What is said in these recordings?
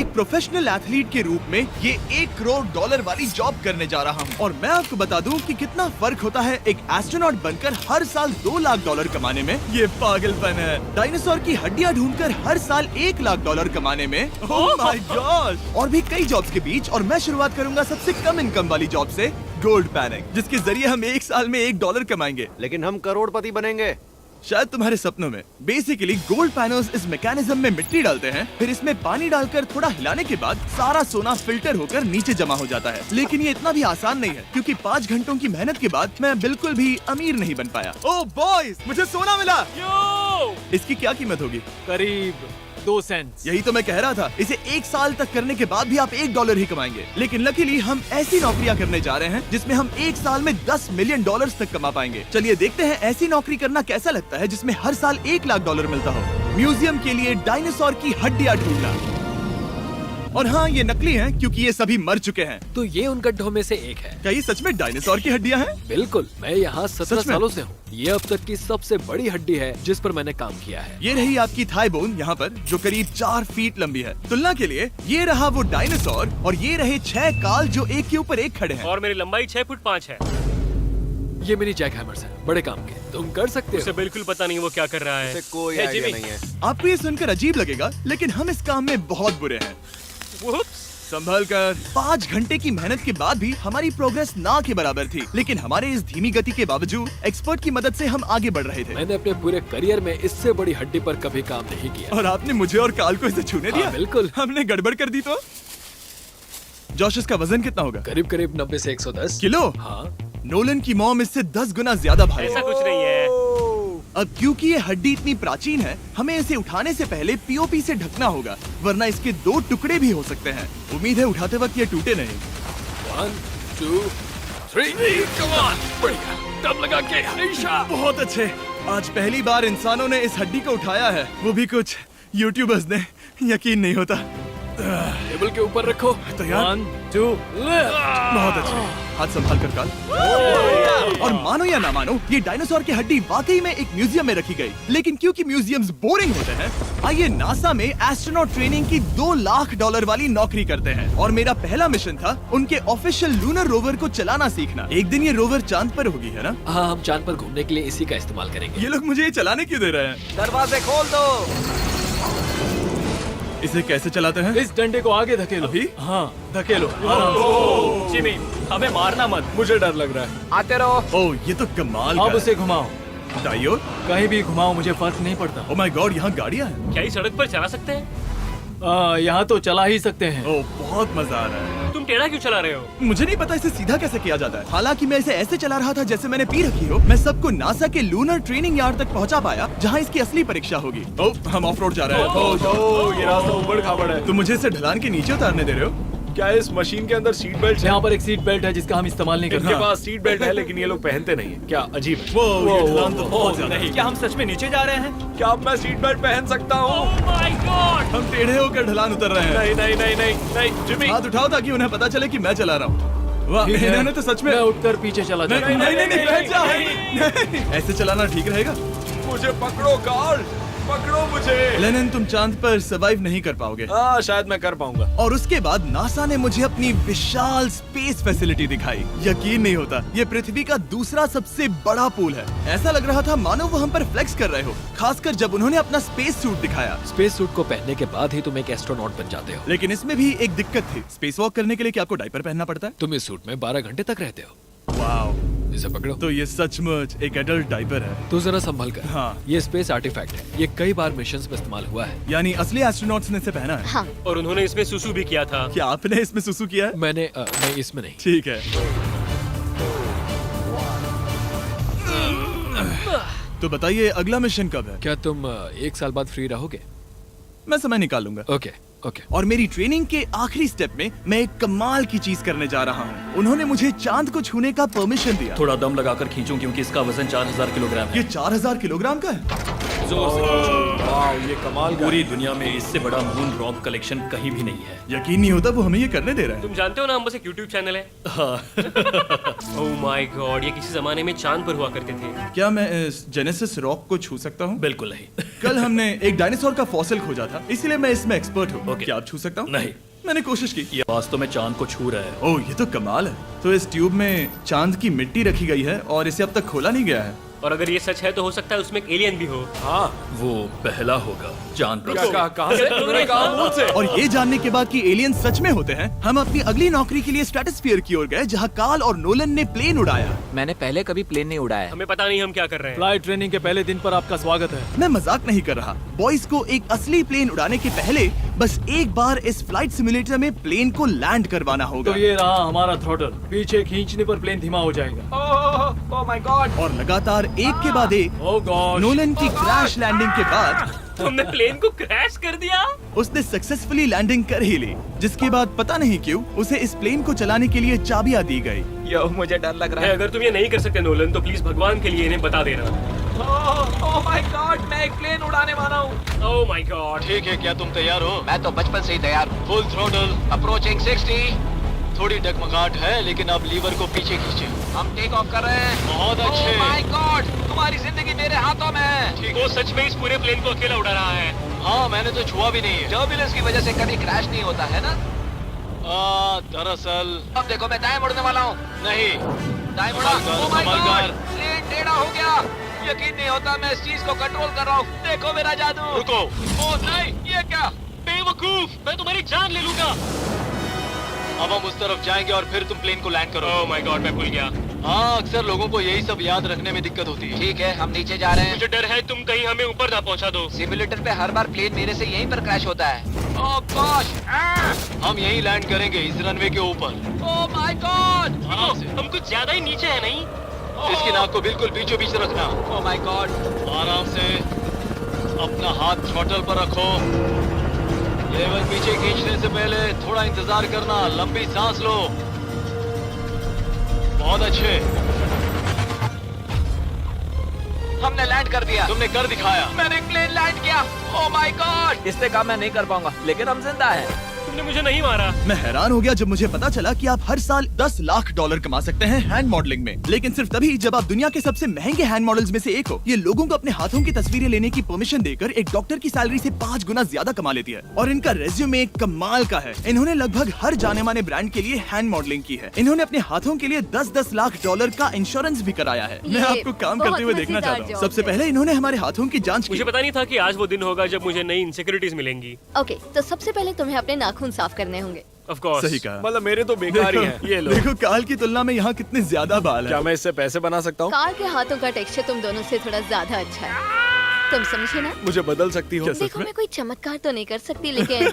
एक professional athlete के रूप में ये $1 करोड़ वाली जॉब करने जा रहा हूँ। और मैं आपको बता दूं कि कितना फर्क होता है एक एस्ट्रोनॉट बनकर हर साल $2 लाख कमाने में। ये पागलपन है। डायनासोर की हड्डियाँ ढूंढकर हर साल $1 लाख कमाने में। Oh my God. और भी कई जॉब्स के बीच, और मैं शुरुआत करूंगा सबसे कम इनकम वाली जॉब से, गोल्ड पैनिंग, जिसके जरिए हम एक साल में $1 कमाएंगे। लेकिन हम करोड़पति बनेंगे शायद तुम्हारे सपनों में। बेसिकली गोल्ड पैनर्स इस मैकेनिज्म में मिट्टी डालते हैं, फिर इसमें पानी डालकर थोड़ा हिलाने के बाद सारा सोना फिल्टर होकर नीचे जमा हो जाता है। लेकिन ये इतना भी आसान नहीं है, क्योंकि 5 घंटों की मेहनत के बाद मैं बिल्कुल भी अमीर नहीं बन पाया। ओह बॉयज, मुझे सोना मिला। इसकी क्या कीमत होगी? करीब 2 सेंट्स। यही तो मैं कह रहा था। इसे 1 साल तक करने के बाद भी आप $1 ही कमाएंगे। लेकिन लकीली हम ऐसी नौकरियां करने जा रहे हैं जिसमें हम 1 साल में $10 मिलियन तक कमा पाएंगे। चलिए देखते हैं ऐसी नौकरी करना कैसा लगता है जिसमें हर साल $1 लाख मिलता हो। म्यूजियम के लिए डायनासोर की हड्डियां ढूंढना। और हाँ, ये नकली हैं क्योंकि ये सभी मर चुके हैं। तो ये उन गड्ढों में से एक है। क्या ये सच में डायनासोर की हड्डियां हैं? बिल्कुल, मैं यहाँ 17 सच में? सालों से हूँ। ये अब तक की सबसे बड़ी हड्डी है जिस पर मैंने काम किया है। ये रही आपकी थाई बोन यहाँ पर, जो करीब 4 फीट लंबी है। तुलना के लिए ये रहा वो डायनासोर, और ये रहे 6 काल जो एक के ऊपर एक खड़े हैं। और मेरी लंबाई 6 फुट 5 है। ये मेरी जैक हैमर्स है, बड़े काम के। तुम कर सकते उसे हो। बिल्कुल पता नहीं वो क्या कर रहा है। उसे कोई है, आइडिया जिमी। नहीं है। आपको ये सुनकर अजीब लगेगा, लेकिन हम इस काम में बहुत बुरे हैं। Whoops! संभल कर। 5 घंटे की मेहनत के बाद भी हमारी प्रोग्रेस ना के बराबर थी। लेकिन हमारे इस धीमी गति के बावजूद एक्सपर्ट की मदद से हम आगे बढ़ रहे थे। मैंने अपने पूरे करियर में इससे बड़ी हड्डी पर कभी काम नहीं किया। और आपने मुझे और काल को इसे छूने दिया? हाँ, बिल्कुल। हमने गड़बड़ कर दी तो? जोश, इसका वजन कितना होगा? करीब करीब 90 से 110 किलो? हाँ। नोलन की मॉम इससे 10 गुना ज्यादा भारी ऐसा है। कुछ नहीं है। अब क्योंकि ये हड्डी इतनी प्राचीन है, हमें इसे उठाने से पहले पीओपी से ढकना होगा, वरना इसके 2 टुकड़े भी हो सकते हैं। उम्मीद है उठाते वक्त ये टूटे नहीं। 1 2 3 कम ऑन। बढ़िया, दम लगा के हमेशा। बहुत अच्छे। आज पहली बार इंसानों ने इस हड्डी को उठाया है, वो भी कुछ यूट्यूबर्स ने। यकीन नहीं होता। टेबल के ऊपर रखो। तैयार? 1 2 बहुत अच्छे। हाथ संभाल कर काल। और मानो या ना मानो, ये डायनासोर की हड्डी वाकई में एक म्यूजियम में रखी गई। लेकिन क्योंकि म्यूजियम्स बोरिंग होते हैं, आइए नासा में एस्ट्रोनॉट ट्रेनिंग की $2 लाख वाली नौकरी करते हैं। और मेरा पहला मिशन था उनके ऑफिशियल लूनर रोवर को चलाना सीखना। एक दिन ये रोवर चांद पर होगी, है ना? हाँ, हम चांद पर घूमने के लिए इसी का इस्तेमाल करेंगे। ये लोग मुझे ये चलाने क्यों दे रहे हैं? दरवाजे खोल दो। इसे कैसे चलाते हैं? इस डंडे को आगे धकेलो। अभी? हाँ, धकेलो आराम से। जिमी, हमें मारना मत। मुझे डर लग रहा है। आते रहो। ओह, ये तो कमाल अब का उसे घुमाओ। है। दाईं ओर? कहीं भी घुमाओ, मुझे फर्क नहीं पड़ता। ओह माय गॉड, यहाँ गाड़ियाँ हैं। क्या इस सड़क पर चला सकते हैं? यहाँ तो चला ही सकते हैं। ओह, बहुत मजा आ रहा है। तुम टेढ़ा क्यों चला रहे हो? मुझे नहीं पता इसे सीधा कैसे किया जाता है। हालांकि मैं इसे ऐसे चला रहा था जैसे मैंने पी रखी हो। मैं सबको नासा के लूनर ट्रेनिंग यार्ड तक पहुंचा पाया, जहां इसकी असली परीक्षा होगी। ओह, हम ऑफ रोड जा रहे हैं। ओह, ये रास्ता ऊबड़ खाबड़ है। तुम मुझे इसे ढलान के नीचे उतारने दे रहे हो? क्या इस मशीन के अंदर सीट बेल्ट है? यहाँ पर एक सीट बेल्ट है जिसका हम इस्तेमाल नहीं करते। इनके पास सीट बेल्ट है लेकिन ये लोग पहनते नहीं है। क्या अजीब है। वो ये ढलान तो बहुत ज्यादा है। क्या हम सच में नीचे जा रहे हैं? क्या अब मैं सीट बेल्ट पहन सकता हूँ? Oh my God! हम टेढ़े होकर ढलान उतर रहे हैं। नहीं नहीं नहीं नहीं नहीं जिमी। हाथ उठाओ ताकि उन्हें पता चले कि मैं चला रहा हूँ। वाह, ठीक है। इन्होंने तो सच में। मैं उठकर पीछे चला नहीं जाता नहीं हूँ। नहीं, बैठ जा। नहीं, ऐसे चलाना ठीक रहेगा? मुझे पकड़ो कार्ल, पकड़ो मुझे। लेनिन, तुम चांद पर सरवाइव नहीं कर पाओगे। हाँ, शायद मैं कर पाऊंगा। और उसके बाद नासा ने मुझे अपनी विशाल स्पेस फैसिलिटी दिखाई। यकीन नहीं होता, ये पृथ्वी का दूसरा सबसे बड़ा पूल है। ऐसा लग रहा था मानो वो हम पर फ्लेक्स कर रहे हो, खासकर जब उन्होंने अपना स्पेस सूट दिखाया। स्पेस सूट को पहनने के बाद ही तुम एक एस्ट्रोनॉट बन जाते हो। लेकिन इसमें भी एक दिक्कत थी। स्पेस वॉक करने के लिए क्या आपको डायपर पहनना पड़ता है? तुम इस सूट में 12 घंटे तक रहते हो। वाओ, इसे पकड़ो। तो ये सचमुच एक एडल्ट डायपर है। तो जरा संभल कर। हाँ। ये स्पेस आर्टिफैक्ट है। ये कई बार मिशंस में इस्तेमाल हुआ है। यानी असली एस्ट्रोनॉट्स ने इसे पहना है। हाँ, और उन्होंने इसमें सुसु भी किया था। क्या आपने इसमें सुसु किया है? मैंने नहीं, इसमें नहीं। ठीक है। तो बताइए अगला मिशन कब है? क्या तुम 1 साल बाद फ्री रहोगे? मैं समय निकाल लूंगा। Okay okay. और मेरी ट्रेनिंग के आखिरी स्टेप में मैं एक कमाल की चीज करने जा रहा हूँ। उन्होंने मुझे चांद को छूने का परमिशन दिया। थोड़ा दम लगाकर खींचूं क्योंकि इसका वजन 4000 किलोग्राम है। ये 4000 किलोग्राम का है। जोर से खींचो। वाह, ये कमाल का पूरी है। दुनिया में इससे बड़ा मून रॉक कलेक्शन कहीं भी नहीं है। यकीन नहीं होता वो हमें ये करने दे रहा है। तुम जानते हो ना हम बस एक यूट्यूब चैनल है। ओह माय गॉड, ये किसी जमाने में चांद पर हुआ करते थे। क्या मैं इस जेनेसिस रॉक को छू सकता हूँ? बिल्कुल नहीं। कल हमने एक डायनासोर का फॉसिल खोजा था, इसलिए मैं इसमें एक्सपर्ट हूँ। Okay. क्या आप छू सकता हूँ? नहीं। मैंने कोशिश की। ये वास्तव में चांद को छू रहा है। ओह, ये तो कमाल है। तो इस ट्यूब में चांद की मिट्टी रखी गई है और इसे अब तक खोला नहीं गया है। और अगर ये सच है तो हो सकता है उसमें एक एलियन भी हो। हाँ, वो पहला होगा चांद पर। क्या कहा, कहाँ से? तुमने कहा मुंह से। और ये जानने के बाद कि एलियन सच में होते हैं, हम अपनी अगली नौकरी के लिए स्ट्रेटोस्फीयर की ओर गए, जहाँ कार्ल और नोलन ने प्लेन उड़ाया। मैंने पहले कभी प्लेन नहीं उड़ाया है। हमें पता नहीं हम क्या कर रहे हैं। फ्लाइट ट्रेनिंग के पहले दिन पर आपका स्वागत है। मैं मजाक नहीं कर रहा। बॉयज को एक असली प्लेन उड़ाने के पहले बस एक बार इस फ्लाइट सिमुलेटर में प्लेन को लैंड करवाना होगा। तो ये रहा हमारा थ्रॉटल। पीछे खींचने पर प्लेन धीमा हो जाएगा। Oh my God. और लगातार एक के बाद एक ओह गॉड। नोलन की क्रैश लैंडिंग के बाद तुमने प्लेन को क्रैश कर दिया। उसने सक्सेसफुली लैंडिंग कर ही ली, जिसके बाद पता नहीं क्यों उसे इस प्लेन को चलाने के लिए चाबियां दी गई। यो, मुझे डर लग रहा है। अगर तुम ये नहीं कर सकते नोलन तो प्लीज भगवान के लिए इन्हें बता देना। ओह माय गॉड, मैं एक प्लेन उड़ाने वाला हूँ। Oh my God. ठीक है, क्या तुम तैयार हो? मैं तो बचपन से ही तैयार हूँ। Full throttle. अप्रोचिंग 60। थोड़ी डगमगाहट है, लेकिन अब लीवर को पीछे खींचे। हम टेक ऑफ कर रहे हैं। बहुत अच्छे। ओह माय गॉड, तुम्हारी जिंदगी मेरे हाथों में है। ठीक वो है। सच में इस पूरे प्लेन को अकेला उड़ा रहा है। हाँ, मैंने तो छुआ भी नहीं है। टर्बुलेंस की वजह से कभी क्रैश नहीं होता है ना। दरअसल अब देखो मैं दाएं मुड़ने वाला हूँ। नहीं। दाएं मुड़ा। संभल ओह माय कर, संभल गॉड, कर। प्लेन टेढ़ा हो गया। यकीन नहीं होता मैं इस चीज को कंट्रोल कर रहा हूँ। देखो मेरा जादू। रुको। ओह नहीं, ये क्या? बेवकूफ, मैं तुम्हारी जान ले लूंगा। अब हम उस तरफ जाएंगे और फिर तुम प्लेन को लैंड करो। ओह माय गॉड, मैं भूल गया। हाँ, अक्सर लोगों को यही सब याद रखने में दिक्कत होती है। ठीक है, हम नीचे जा रहे हैं। मुझे डर है तुम कहीं हमें ऊपर ना पहुंचा दो। सिमुलेटर पे हर बार प्लेन मेरे से यहीं पर क्रैश होता है। ओह गॉश। हम यहीं लैंड करेंगे, इस रनवे के ऊपर। Oh my God. आराम से। हम कुछ ज्यादा ही नीचे है नहीं? इसकी नाक को बिल्कुल बीचों बीच रखना। Oh my God. आराम से। अपना हाथ थ्रॉटल पर रखो। लेवल पीछे खींचने से पहले थोड़ा इंतजार करना। लंबी सांस लो। बहुत अच्छे। हमने लैंड कर दिया। तुमने कर दिखाया। मैंने प्लेन लैंड किया। Oh my God. इससे काम मैं नहीं कर पाऊंगा, लेकिन हम जिंदा हैं। तुमने मुझे नहीं मारा। मैं हैरान हो गया जब मुझे पता चला कि आप हर साल 10 लाख डॉलर कमा सकते हैं हैंड मॉडलिंग में, लेकिन सिर्फ तभी जब आप दुनिया के सबसे महंगे हैंड मॉडल्स में से एक हो। ये लोगों को अपने हाथों की तस्वीरें लेने की परमिशन देकर एक डॉक्टर की सैलरी से 5 गुना ज्यादा कमा लेती है। और इनका रेज्यूमे कमाल का है। इन्होंने लगभग हर जाने माने ब्रांड के लिए हैंड मॉडलिंग की है। इन्होंने अपने हाथों के लिए 10-10 लाख डॉलर का इंश्योरेंस भी कराया है। मैं आपको काम करते हुए देखना चाहता हूँ। सबसे पहले इन्होंने हमारे हाथों की जाँच की। मुझे पता नहीं था कि आज वो दिन होगा जब मुझे नई इनसिक्योरिटीज मिलेंगी। ओके, तो सबसे पहले तुम्हें अपने नाखून साफ करने होंगे। Of course. सही कहा। मतलब मेरे तो बेकार ही हैं। ये लो। देखो काल की तुलना में यहाँ कितने ज्यादा बाल क्या हैं। मैं इससे पैसे बना सकता हूँ? कार के हाथों का टेक्सचर तुम दोनों से थोड़ा ज्यादा अच्छा है। तुम समझे ना? मुझे बदल सकती हो? देखो मैं कोई चमत्कार तो नहीं कर सकती, लेकिन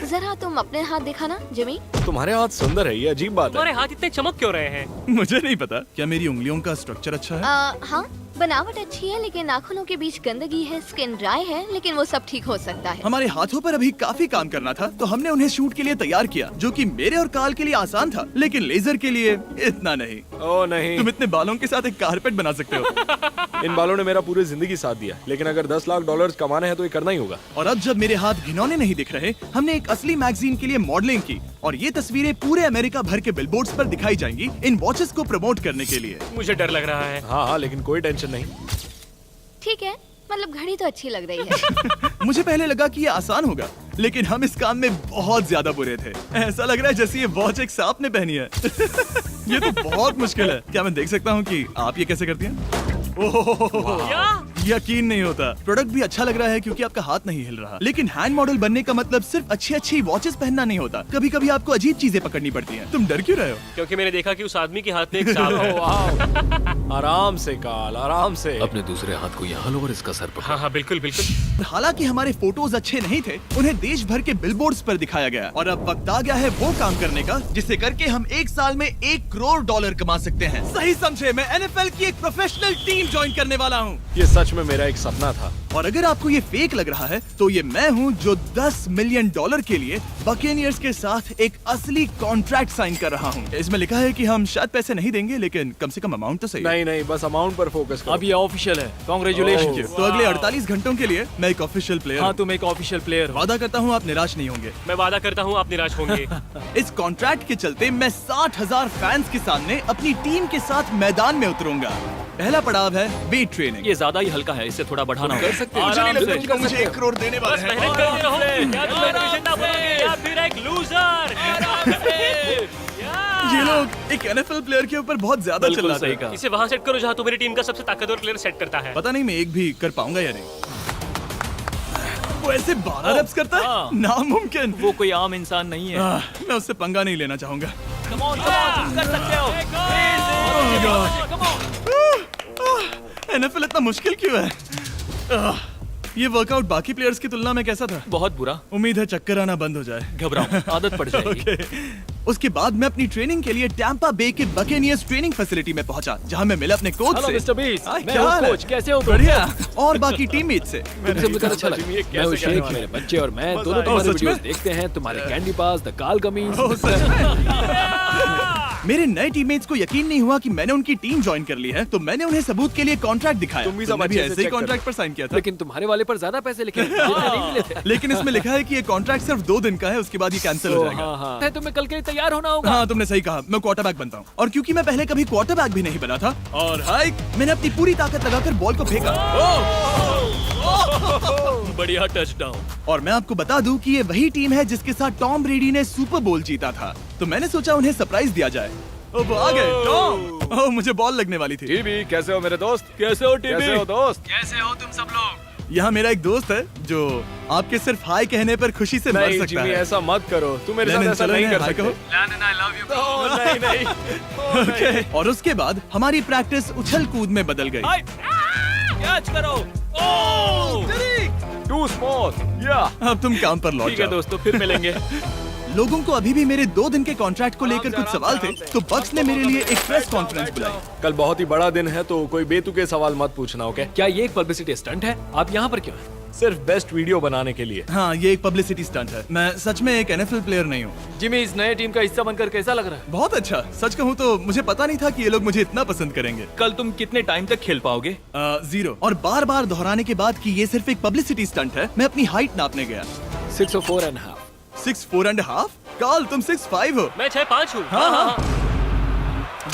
जरा तुम अपने हाथ दिखाना जिमी। तुम्हारे हाथ सुंदर है, ये अजीब बात तुम्हारे है। हाथ इतने चमक क्यों रहे हैं? मुझे नहीं पता। क्या मेरी उंगलियों का स्ट्रक्चर अच्छा है? हाँ, बनावट अच्छी है, लेकिन नाखूनों के बीच गंदगी है, स्किन ड्राई है, लेकिन वो सब ठीक हो सकता है। हमारे हाथों पर अभी काफी काम करना था, तो हमने उन्हें शूट के लिए तैयार किया, जो कि मेरे और काल के लिए आसान था, लेकिन लेजर के लिए इतना नहीं। ओह नहीं। तुम इतने बालों के साथ एक कारपेट बना सकते हो। इन बालों ने मेरा पूरी जिंदगी साथ दिया, लेकिन अगर 10 लाख डॉलर कमाने हैं तो ये करना ही होगा। और अब जब मेरे हाथ घिनौने नहीं दिख रहे, हमने एक असली मैगजीन के लिए मॉडलिंग की, और ये तस्वीरें पूरे अमेरिका भर के बिलबोर्ड्स पर दिखाई जाएंगी इन वॉचेस को प्रमोट करने के लिए। मुझे डर लग रहा है। हाँ, लेकिन कोई टेंशन नहीं। ठीक है, मतलब घड़ी तो अच्छी लग रही है। मुझे पहले लगा कि ये आसान होगा, लेकिन हम इस काम में बहुत ज्यादा बुरे थे। ऐसा लग रहा है जैसे ये वॉच एक सांप ने पहनी है। ये तो बहुत मुश्किल है। क्या मैं देख सकता हूँ कि आप ये कैसे करती हैं? ओह, क्या? यकीन नहीं होता। प्रोडक्ट भी अच्छा लग रहा है क्योंकि आपका हाथ नहीं हिल रहा। लेकिन हैंड मॉडल बनने का मतलब सिर्फ अच्छी वॉचेस पहनना नहीं होता। कभी कभी आपको अजीब चीजें पकड़नी पड़ती हैं। तुम डर क्यों रहे हो? क्योंकि मैंने देखा कि उस आदमी के हाथ में एक सांप है। वाह। आराम से काल, आराम से। अपने दूसरे हाथ को यहाँ लो और इसका सर पकड़ो। हाँ हाँ, बिल्कुल बिल्कुल। हालांकि हमारे फोटोज अच्छे नहीं थे, उन्हें देश भर के बिलबोर्ड्स पर दिखाया गया, और अब वक्त आ गया है वो काम करने का जिसे करके हम एक साल में 1 करोड़ डॉलर कमा सकते हैं। सही समझे, मैं NFL की एक प्रोफेशनल टीम ज्वाइन करने वाला हूँ। ये सच में मेरा एक सपना था। और अगर आपको ये फेक लग रहा है तो ये मैं हूँ जो $10 मिलियन के लिए बकेनियर्स के साथ एक असली कॉन्ट्रैक्ट साइन कर रहा हूँ। इसमें लिखा है कि हम शायद पैसे नहीं देंगे, लेकिन कम से कम अमाउंट तो सही है। नहीं, बस अमाउंट पर फोकस करो। अब ये ऑफिशियल है। कांग्रेचुलेशन। तो अगले 48 घंटों के लिए मैं एक ऑफिशियल प्लेयर हाँ, हूँ। तुम एक ऑफिशियल प्लेयर हो। वादा करता हूँ आप निराश नहीं होंगे। मैं वादा करता हूँ आप निराश होंगे। इस कॉन्ट्रैक्ट के चलते मैं 60,000 फैंस के सामने अपनी टीम के साथ मैदान में उतरूंगा। पहला पड़ाव है वेट ट्रेनिंग। ये ज्यादा ही हल्का है, इससे थोड़ा बढ़ाना कर सकते हैं। मुझे नहीं आराम लगता से। कि वो मुझे 1 करोड़ देने बस वाले हैं। मेहनत करते रहो। क्या तुम मोटिवेशन ना बनोगे या फिर एक लूजर? ये लोग एक NFL प्लेयर के ऊपर बहुत ज्यादा बिल्कुल चिल्लाते सही हैं। कहा। इसे वहां सेट करो जहां तुम्हारी टीम का सबसे ताकतवर प्लेयर सेट करता है। पता नहीं मैं एक भी कर पाऊंगा या नहीं। वो ऐसे 12 रेप्स करता है, हाँ। नामुमकिन। वो कोई आम इंसान नहीं है। मैं उससे पंगा नहीं लेना चाहूंगा। Come on, तुम कर सकते हो। NFL इतना मुश्किल क्यों है? ये वर्कआउट बाकी प्लेयर्स की तुलना में कैसा था? बहुत बुरा। उम्मीद है चक्कर आना बंद हो जाए। घबराओ, आदत पड़ जाएगी। उसके बाद मैं अपनी ट्रेनिंग के लिए टैंपा बे के बकेनियर्स ट्रेनिंग फैसिलिटी में पहुंचा, जहां मैं मिला अपने कोच हेलो से। मिस्टर बीस, हाय, मैं क्या हूँ हाल है? कोच, कैसे हो तुम? बढ़िया। और बाकी टीममेट से। तुमसे मिलकर अच्छा लगा। मैं हूँ शेख, मेरे बच्चे और मैं दोनों तुम्हारे सच में? वीडियोस देखते हैं। तुम्हारे कैंडी पास, द काल कमीज। ओह, सच में? मेरे नए टीममेट्स को यकीन नहीं हुआ कि मैंने उनकी टीम ज्वाइन कर ली है, तो मैंने उन्हें सबूत के लिए कॉन्ट्रैक्ट दिखाया। तुम भी सब तुमने अच्छे से ऐसे ही check कॉन्ट्रैक्ट करो। पर साइन किया था। लेकिन तुम्हारे वाले पर ज्यादा पैसे लिखे हैं। जितने नहीं मिले थे। लेकिन इसमें लिखा है कि ये कॉन्ट्रैक्ट सिर्फ 2 दिन का है, उसके बाद ये कैंसिल हो जाएगा। हाँ, है तुम्हें कल के लिए तैयार होना होगा। हाँ, तुमने सही कहा। मैं क्वार्टरबैक बनता हूँ, और क्योंकि मैं पहले कभी क्वार्टरबैक भी नहीं बना था, और हाइक मैंने अपनी पूरी ताकत लगाकर बॉल को फेंका। बढ़िया टचडाउन। और मैं आपको बता दूं कि ये वही टीम है जिसके साथ टॉम ब्रेडी ने सुपर बोल जीता था, तो मैंने सोचा उन्हें सरप्राइज दिया जाए। ओ, वो आ गए टॉम। ओह, मुझे बॉल लगने वाली थी। टीबी, कैसे हो मेरे दोस्त? कैसे हो टीबी? कैसे हो दोस्त? कैसे हो तुम सब लोग? यहाँ मेरा एक दोस्त है जो आपके सिर्फ हाय कहने पर खुशी से मर नहीं सकता जिमी, है। ऐसा मत करो। तुम मेरे साथ लेनिन, ऐसा चलो नहीं इन्हें कर हाय सकते। कहो। ओह, नहीं। ओके। और उसके बाद हमारी प्रैक्टिस उछल कूद में बदल गई। कैच करो। Too small. या अब तुम काम पर लौट ठीक है जाओ। दोस्तों, फिर मिलेंगे। लोगों को अभी भी मेरे 2 दिन के कॉन्ट्रैक्ट को लेकर कुछ सवाल थे, तो बक्स ने मेरे लिए एक प्रेस कॉन्फ्रेंस बुलाई। कल बहुत ही बड़ा दिन है, तो कोई बेतुके सवाल मत पूछना, ओके? क्या ये एक पब्लिसिटी स्टंट है? आप यहाँ पर क्यों हैं? सिर्फ बेस्ट वीडियो बनाने के लिए। हाँ, ये एक पब्लिसिटी स्टंट है। मैं सच में एक NFL प्लेयर नहीं हूँ। जिमी, इस नए टीम का हिस्सा बनकर कैसा लग रहा है? बहुत अच्छा। सच कहूँ तो मुझे पता नहीं था कि ये लोग मुझे इतना पसंद करेंगे। कल तुम कितने टाइम तक खेल पाओगे? 0। और बार बार दोहराने के बाद कि ये सिर्फ एक पब्लिसिटी स्टंट है, मैं अपनी हाइट नापने गया। 6'4.5". 6'4.5"? काल, तुम 6'5" हो। मैं 6'5" हूँ। हाँ।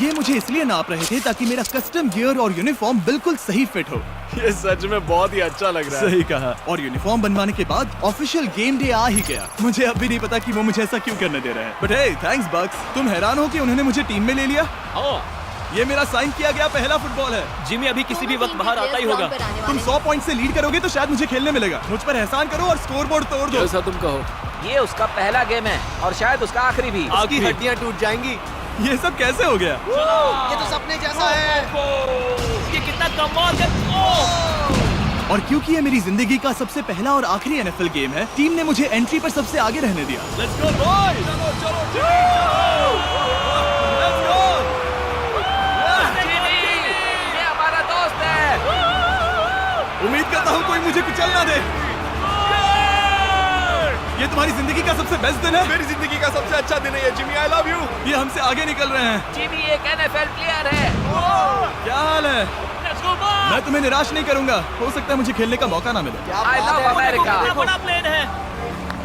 ये मुझे इसलिए नाप रहे थे ताकि मेरा कस्टम गियर और यूनिफॉर्म बिल्कुल सही फिट हो। ये सच में बहुत ही अच्छा लग रहा है। सही कहा। और यूनिफॉर्म बनवाने के बाद ऑफिशियल गेम डे आ ही गया। मुझे अब भी नहीं पता कि वो मुझे ऐसा क्यों करने दे रहे हैं। बट हे, थैंक्स बक्स। तुम हैरान हो कि उन्होंने मुझे टीम में ले लिया? ये मेरा साइन किया गया पहला फुटबॉल है। जिमी अभी किसी भी वक्त बाहर आता ही होगा। तुम 100 पॉइंट से लीड करोगे तो शायद मुझे खेलने मिलेगा। मुझ पर एहसान करो और स्कोर बोर्ड तोड़ दो। जैसा तुम कहो। ये उसका पहला गेम है और शायद उसका आखिरी भी। उसकी हड्डियां टूट जाएंगी। ये सब कैसे हो गया? ये तो सपने जैसा है। ये कितना कमाल है। और क्योंकि ये मेरी जिंदगी का सबसे पहला और आखिरी NFL गेम है, टीम ने मुझे एंट्री पर सबसे आगे रहने दिया। Let's go boys. ये हमारा दोस्त है। उम्मीद करता हूँ कोई मुझे कुचल ना दे। ये तुम्हारी जिंदगी का सबसे बेस्ट दिन है। मेरी जिंदगी का सबसे अच्छा दिन है ये, जिमी। I love you. ये हमसे आगे निकल रहे हैं। जिमी एक NFL प्लेयर है। क्या हाल है? Let's go, boys! मैं तुम्हें निराश नहीं करूंगा। हो सकता है मुझे खेलने का मौका ना मिले। I love America. कितना बड़ा प्लेन है।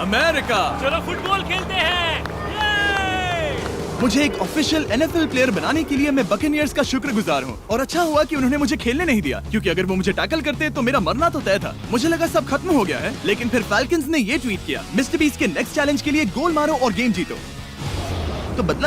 अमेरिका। चलो फुटबॉल खेलते हैं। Yay! मुझे एक ऑफिशियल NFL प्लेयर बनाने के लिए मैं बकेनियर्स का शुक्रगुजार हूँ। और अच्छा हुआ कि उन्होंने मुझे खेलने नहीं दिया, क्योंकि अगर वो मुझे टैकल करते तो मेरा मरना तो तय था। मुझे लगा सब खत्म हो गया है, लेकिन फिर फैल्कन्स ने ये ट्वीट किया, मिस्टर बीस्ट के नेक्स्ट चैलेंज के लिए गोल मारो और गेम जीतो। तो बदला